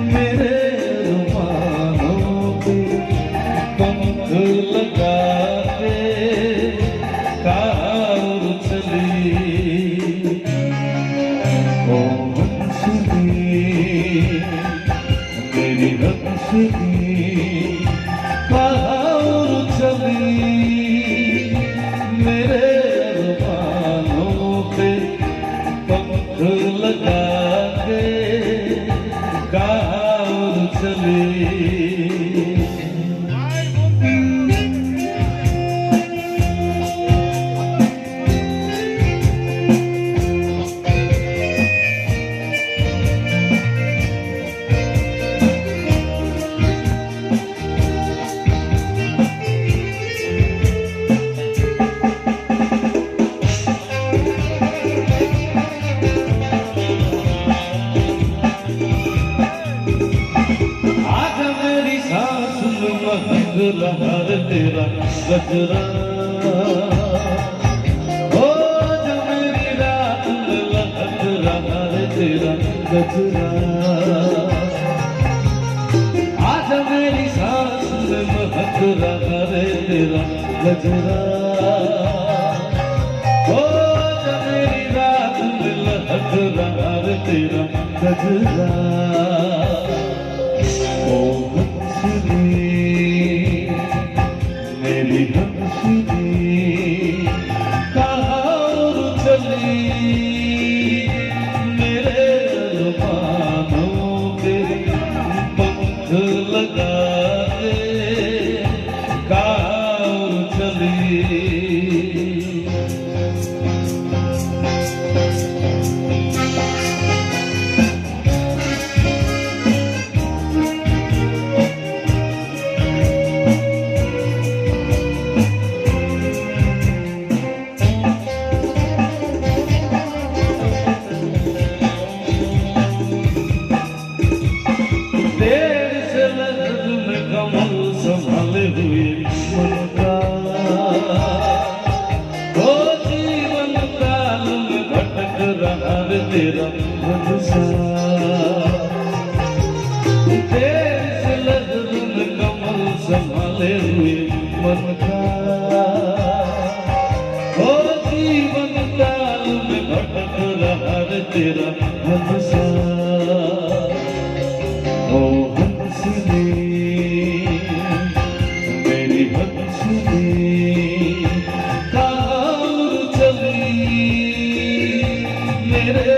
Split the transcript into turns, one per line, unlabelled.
मेरे रुमालों पे पंख लगा के कार चली। ओ हंसली मेरी हंसली कार चली। मेरे रुमालों पे पंख लगा के कार चली। लहर तेरा गजरा हो जो मेरी रात में लहक रहा है तेरा गजरा। आज मेरी सांस में महक रहा है तेरा गजरा। हो जो मेरी रात में लहक रहा है तेरा गजरा। ओ हंसली मेरी हंसली कहाँ चली। मेरे रुमालों पे पंख लगा के कहाँ चली। संभाले हुए मन का ओ जीवन काल में भटक रहा है तेरा भरोसा। तेरे से लगन कमल संभाले हुए मन का ओ जीवन काल में भटक रहा है तेरा भरोसा। ओ हंसली कहाँ चली। मेरे